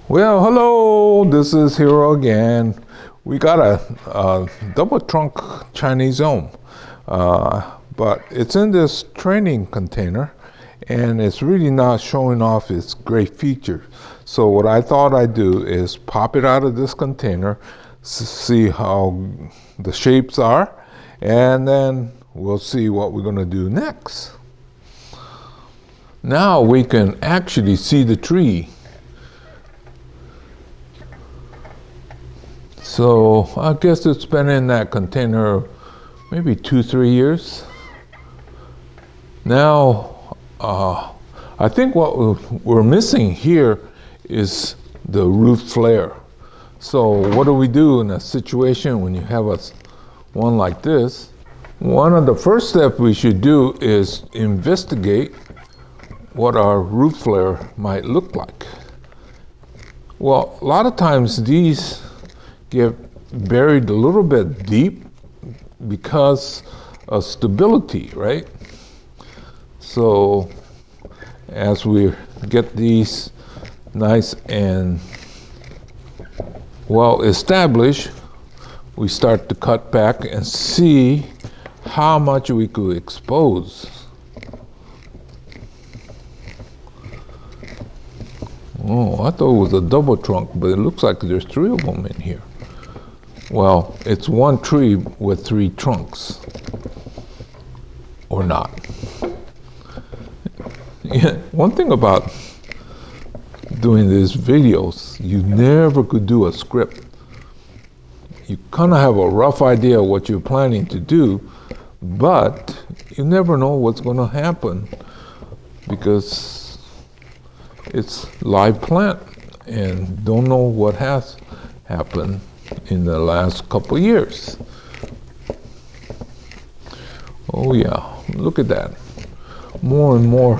Well, hello, this is Hero again. We got a double trunk Chinese Elm, but it's in this training container and it's really not showing off its great features. So what I thought I'd do is pop it out of this container, see how the shapes are, and then we'll see what we're going to do next. Now we can actually see the tree. So I guess it's been in that container maybe 2-3 years. Now, I think what we're missing here is the roof flare. So what do we do in a situation when you have one like this? One of the first steps we should do is investigate what our roof flare might look like. Well, a lot of times these get buried a little bit deep because of stability, right? So as we get these nice and well established, we start to cut back and see how much we could expose. Oh, I thought it was a double trunk, but it looks like there's 3 of them in here. Well, it's one tree with 3 trunks, or not. Yeah, one thing about doing these videos, you never could do a script. You kind of have a rough idea of what you're planning to do, but you never know what's going to happen because it's live plant and don't know what has happened in the last couple years. Oh yeah, look at that. More and more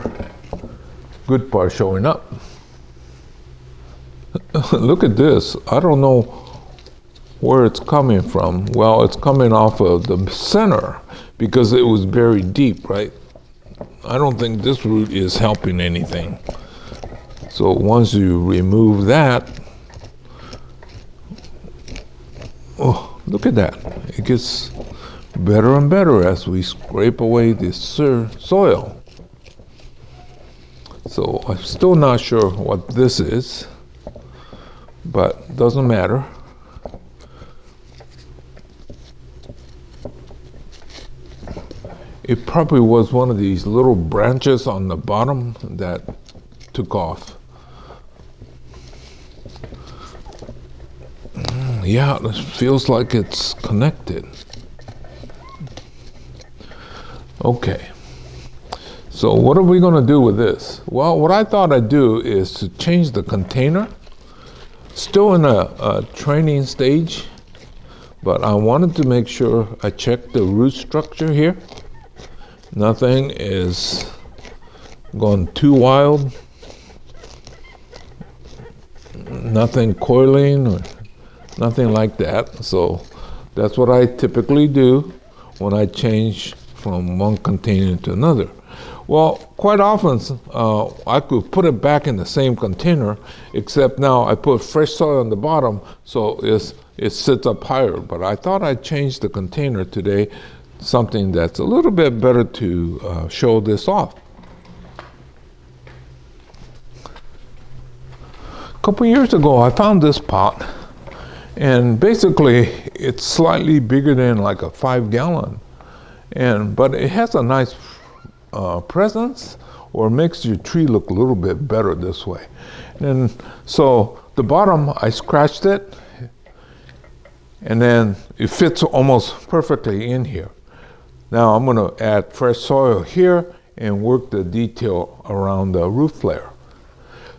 good parts showing up. Look at this. I don't know where it's coming from. Well, it's coming off of the center because it was buried deep, right? I don't think this root is helping anything. So once you remove that, oh, look at that. It gets better and better as we scrape away this soil. So I'm still not sure what this is, but doesn't matter. It probably was one of these little branches on the bottom that took off. Yeah, it feels like it's connected. Okay, so what are we going to do with this? Well, what I thought I'd do is to change the container. Still in a training stage, but I wanted to make sure I checked the root structure here. Nothing is gone too wild. Nothing coiling or nothing like that. So that's what I typically do when I change from one container to another. Well, quite often I could put it back in the same container, except now I put fresh soil on the bottom, so it sits up higher. But I thought I'd change the container today, something that's a little bit better to show this off. A couple years ago, I found this pot. And basically, it's slightly bigger than like a 5-gallon, but it has a nice presence, or makes your tree look a little bit better this way. And so the bottom, I scratched it, and then it fits almost perfectly in here. Now I'm going to add fresh soil here and work the detail around the roof flare.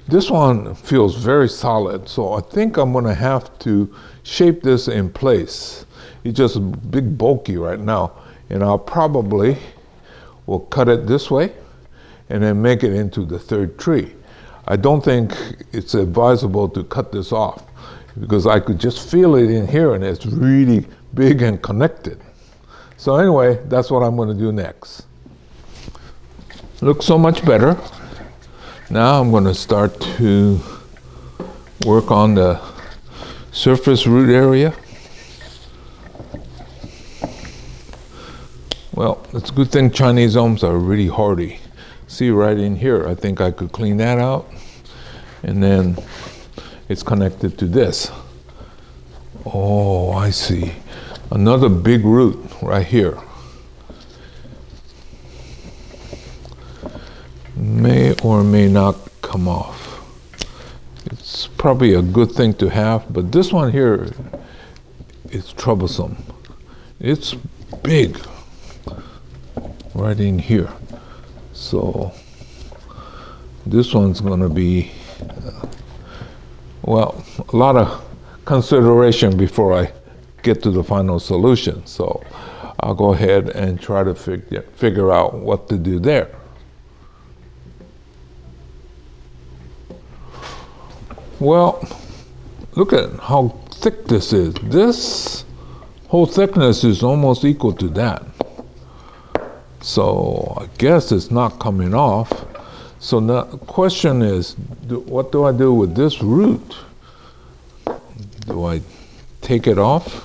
This one feels very solid, so I think I'm going to have to shape this in place. It's just big bulky right now, and I'll probably will cut it this way and then make it into the 3rd tree. I don't think it's advisable to cut this off because I could just feel it in here and it's really big and connected. So anyway, that's what I'm going to do next. Looks so much better. Now I'm going to start to work on the surface root area. Well, it's a good thing Chinese elms are really hardy. See right in here, I think I could clean that out. And then it's connected to this. Oh, I see. Another big root right here. May or may not come off. It's probably a good thing to have, but this one here is troublesome. It's big right in here. So this one's going to be, well, a lot of consideration before I get to the final solution. So I'll go ahead and try to figure out what to do there. Well, look at how thick this is. This whole thickness is almost equal to that. So I guess it's not coming off. So the question is, what do I do with this root? Do I take it off?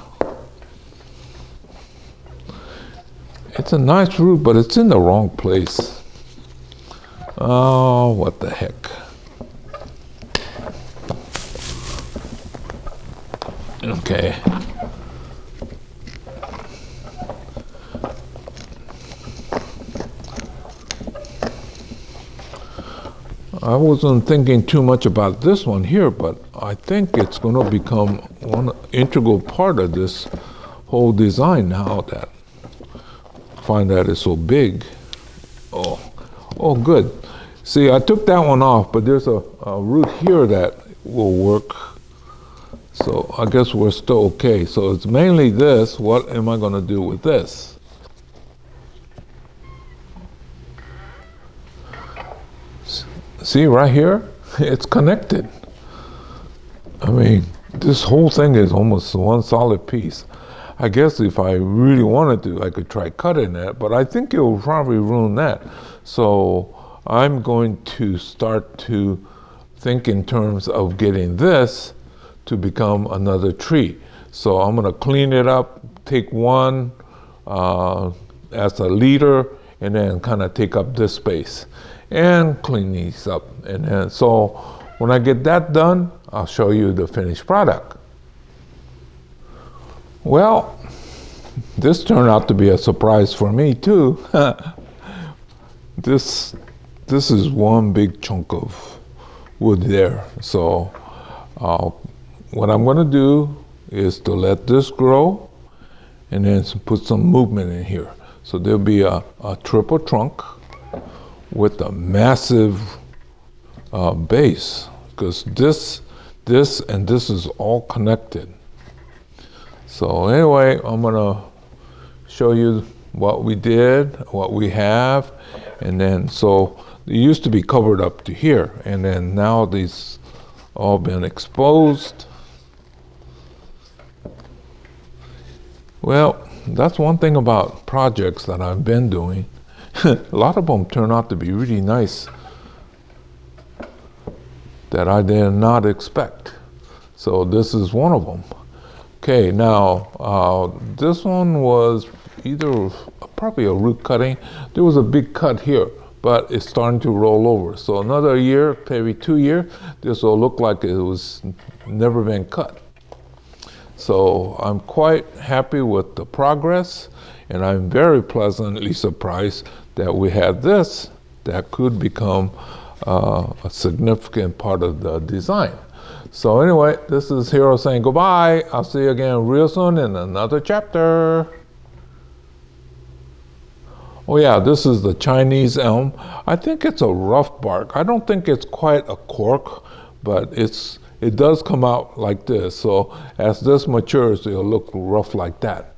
It's a nice root, but it's in the wrong place. Oh, what the heck. Okay. I wasn't thinking too much about this one here, but I think it's going to become one integral part of this whole design now that I find that it's so big. Oh, good. See, I took that one off, but there's a root here that will work. So I guess we're still okay. So it's mainly this. What am I going to do with this? See right here? It's connected. I mean, this whole thing is almost one solid piece. I guess if I really wanted to, I could try cutting it, but I think it will probably ruin that. So I'm going to start to think in terms of getting this to become another tree. So I'm going to clean it up, take one as a leader, and then kind of take up this space and clean these up. And then, so when I get that done, I'll show you the finished product. Well, this turned out to be a surprise for me too. This is one big chunk of wood there. So what I'm going to do is to let this grow and then put some movement in here. So there'll be a triple trunk with a massive base, because this and this is all connected. So anyway, I'm going to show you what we did, what we have, and then so it used to be covered up to here, and then now these all been exposed. Well, that's one thing about projects that I've been doing. A lot of them turn out to be really nice that I did not expect. So this is one of them. Okay, now this one was either probably a root cutting. There was a big cut here, but it's starting to roll over. So another year, maybe 2 years, this will look like it was never been cut. So I'm quite happy with the progress, and I'm very pleasantly surprised that we had this that could become a significant part of the design. So anyway, this is Hiro saying goodbye. I'll see you again real soon in another chapter. Oh yeah, this is the Chinese elm. I think it's a rough bark. I don't think it's quite a cork, but it does come out like this. So as this matures, it'll look rough like that.